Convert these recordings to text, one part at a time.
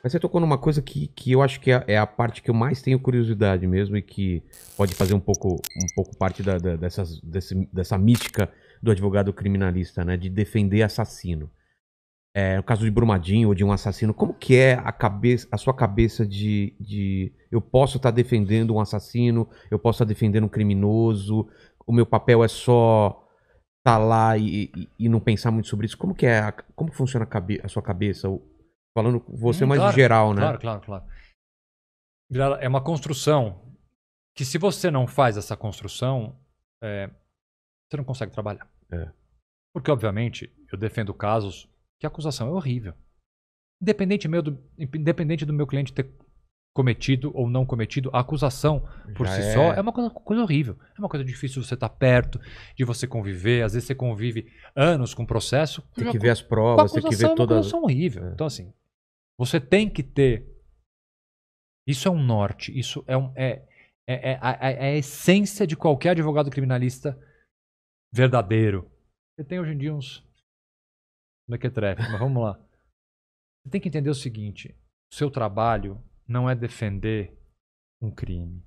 Mas você tocou numa coisa que eu acho que é a parte que eu mais tenho curiosidade mesmo e que pode fazer um pouco parte dessa mística do advogado criminalista, né? De defender assassino. No caso de Brumadinho ou de um assassino, como que é a sua cabeça de eu posso estar defendendo um assassino, eu posso estar defendendo um criminoso, o meu papel é só estar lá e não pensar muito sobre isso? Como que como funciona a sua cabeça? Falando você mais de Claro, geral, né? claro. Vilela, é uma construção que se você não faz essa construção, você não consegue trabalhar. Porque, obviamente, eu defendo casos que a acusação é horrível. Independente do meu cliente ter cometido ou não cometido, a acusação por si só é uma coisa horrível. É uma coisa difícil de você estar perto, de você conviver. Às vezes você convive anos com o processo. Tem que ver as provas, tem que ver todas. É uma todas. acusação horrível. Então, assim, você tem que ter. Isso é um norte. Isso é a essência de qualquer advogado criminalista verdadeiro. Você tem hoje em dia uns mequetrefe, mas vamos lá. Você tem que entender o seguinte: o seu trabalho não é defender um crime.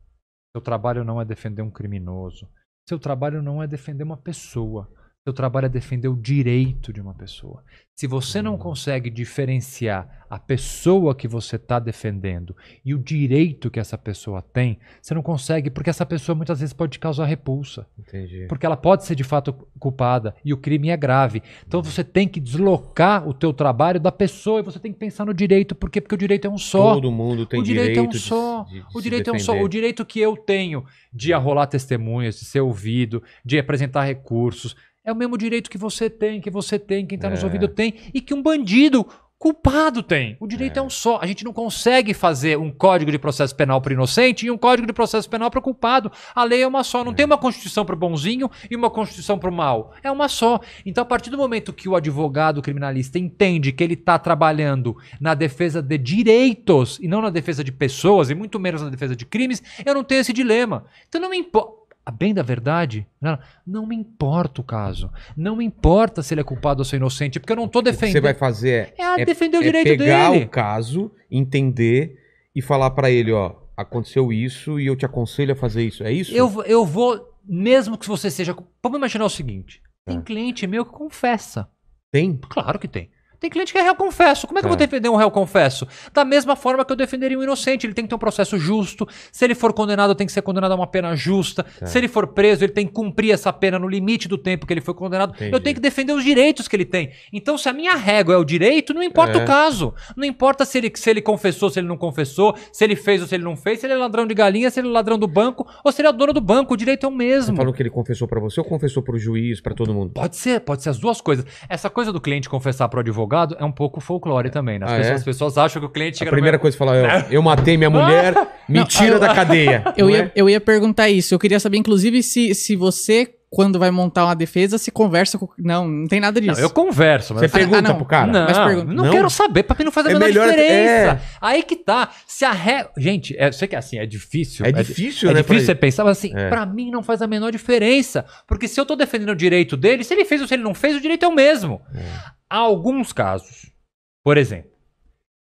Seu trabalho não é defender um criminoso. Seu trabalho não é defender uma pessoa. Seu trabalho é defender o direito de uma pessoa. Se você não consegue diferenciar a pessoa que você está defendendo e o direito que essa pessoa tem, você não consegue, porque essa pessoa muitas vezes pode te causar repulsa. Entendi. Porque ela pode ser de fato culpada e o crime é grave. Então você tem que deslocar o teu trabalho da pessoa e você tem que pensar no direito. Por quê? Porque o direito é um só. Todo mundo tem O direito é um de só. O direito é um só. defender. O direito que eu tenho de arrolar testemunhas, de ser ouvido, de apresentar recursos, é o mesmo direito que você tem, quem está nos ouvindo tem, e que um bandido culpado tem. O direito é um só. A gente não consegue fazer um código de processo penal para o inocente e um código de processo penal para o culpado. A lei é uma só. Não tem uma constituição para o bonzinho e uma constituição para o mal. É uma só. Então, a partir do momento que o advogado criminalista entende que ele está trabalhando na defesa de direitos e não na defesa de pessoas, e muito menos na defesa de crimes, eu não tenho esse dilema. Então, não me importa. A bem da verdade, não me importa o caso. Não me importa se ele é culpado ou se é inocente, porque eu não estou defendendo. O que você vai fazer defender o direito pegar dele. o caso, entender e falar pra ele, ó, aconteceu isso e eu te aconselho a fazer isso. É isso? Eu vou, mesmo que você seja... Vamos imaginar o seguinte. Tem cliente meu que confessa. Tem? Claro que tem. Tem cliente que é réu confesso. Como é que eu vou defender um réu confesso? Da mesma forma que eu defenderia um inocente. Ele tem que ter um processo justo. Se ele for condenado, tem que ser condenado a uma pena justa. Se ele for preso, ele tem que cumprir essa pena no limite do tempo que ele foi condenado. Entendi. Eu tenho que defender os direitos que ele tem. Então, se a minha régua é o direito, não importa o caso. Não importa se ele confessou, se ele não confessou, se ele fez ou se ele não fez, se ele é ladrão de galinha, se ele é ladrão do banco, ou se ele é o dono do banco. O direito é o mesmo. Você falou que ele confessou pra você ou confessou pro juiz, pra todo mundo? Pode ser as duas coisas. Essa coisa do cliente confessar pro advogado é um pouco folclore também, né? As pessoas acham que o cliente chega A primeira coisa que fala, eu matei minha mulher, me tira da cadeia. Eu ia perguntar isso. Eu queria saber, inclusive, se você, quando vai montar uma defesa, se conversa com... Não tem nada disso. Não, eu converso. Mas... Você pergunta pro cara? Não quero saber, pra mim não faz a menor diferença. Aí que tá. Se a Gente, eu sei que assim, é difícil. É difícil, né? É difícil você pensar, mas assim, pra mim não faz a menor diferença. Porque se eu tô defendendo o direito dele, se ele fez ou se ele não fez, o direito é o mesmo. Há alguns casos, por exemplo,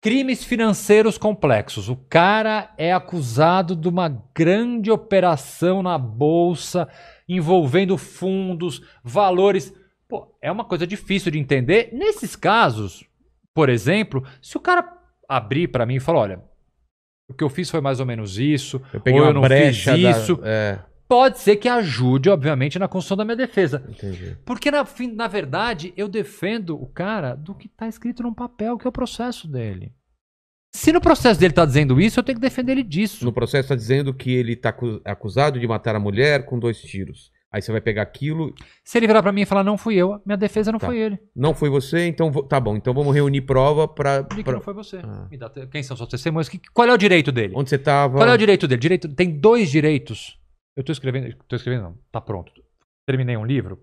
crimes financeiros complexos. O cara é acusado de uma grande operação na bolsa envolvendo fundos, valores. Pô, é uma coisa difícil de entender. Nesses casos, por exemplo, se o cara abrir pra mim e falar, olha, o que eu fiz foi mais ou menos isso, eu peguei ou uma eu não brecha fiz isso, pode ser que ajude, obviamente, na construção da minha defesa. Entendi. Porque, na verdade, eu defendo o cara do que está escrito num papel, que é o processo dele. Se no processo dele tá dizendo isso, eu tenho que defender ele disso. No processo está dizendo que ele está acusado de matar a mulher com 2 tiros. Aí você vai pegar aquilo... Se ele virar pra mim e falar, não fui eu, minha defesa não foi ele. Não foi você, então tá bom. Então vamos reunir prova pra... De que não foi você. Me dá quem são suas testemunhas? Qual é o direito dele? Onde você tava? Qual é o direito dele? Tem 2 direitos. Eu tô escrevendo não, tá pronto. Terminei um livro.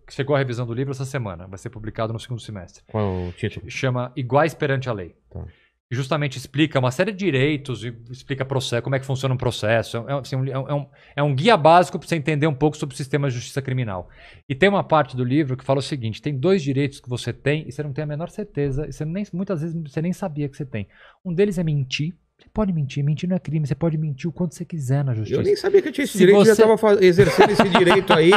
Chegou a revisão do livro essa semana. Vai ser publicado no 2º semestre. Qual é o título? Chama Iguais Perante a Lei. Tá. que justamente explica uma série de direitos e explica processo, como é que funciona um processo. É um guia básico para você entender um pouco sobre o sistema de justiça criminal. E tem uma parte do livro que fala o seguinte: tem 2 direitos que você tem e você não tem a menor certeza, e muitas vezes você nem sabia que você tem. Um deles é mentir. Você pode mentir, mentir não é crime, você pode mentir o quanto você quiser na justiça. Eu nem sabia que eu tinha esse direito, já estava exercendo esse direito aí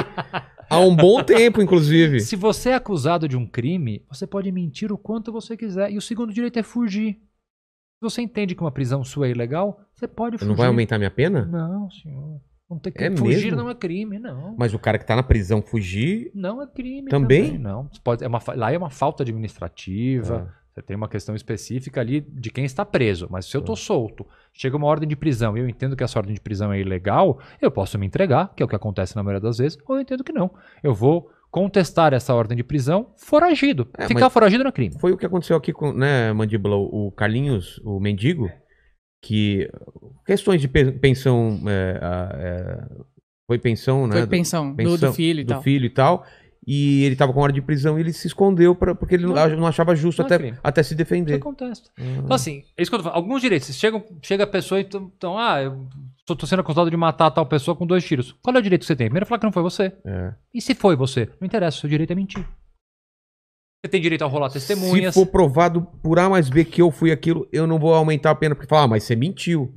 há um bom tempo, inclusive. Se você é acusado de um crime, você pode mentir o quanto você quiser. E o segundo direito é fugir. Se você entende que uma prisão sua é ilegal, você pode fugir. Não vai aumentar minha pena? Não, senhor. Não tem que É fugir mesmo? não é crime, não. Mas o cara que tá na prisão fugir... Não é crime Também? Não. Você pode, lá é uma falta administrativa. Você tem uma questão específica ali de quem está preso. Mas se eu tô solto, chega uma ordem de prisão e eu entendo que essa ordem de prisão é ilegal, eu posso me entregar, que é o que acontece na maioria das vezes, ou eu entendo que não. Eu vou contestar essa ordem de prisão foragido. Ficar foragido não é crime. Foi o que aconteceu aqui com, né, Mandíbula, o Carlinhos, o mendigo, que questões de pensão, foi pensão, né? Foi pensão do filho e tal. Do filho e tal. E ele tava com hora de prisão e ele se escondeu porque ele não achava justo até se defender. Isso acontece. Então, assim, é isso que eu tô falando. Alguns direitos. Chega a pessoa e então, eu tô sendo acusado de matar tal pessoa com 2 tiros. Qual é o direito que você tem? Primeiro, falar que não foi você. E se foi você? Não interessa, o seu direito é mentir. Você tem direito a rolar testemunhas. Se for provado por A mais B que eu fui aquilo, eu não vou aumentar a pena porque falar, mas você mentiu.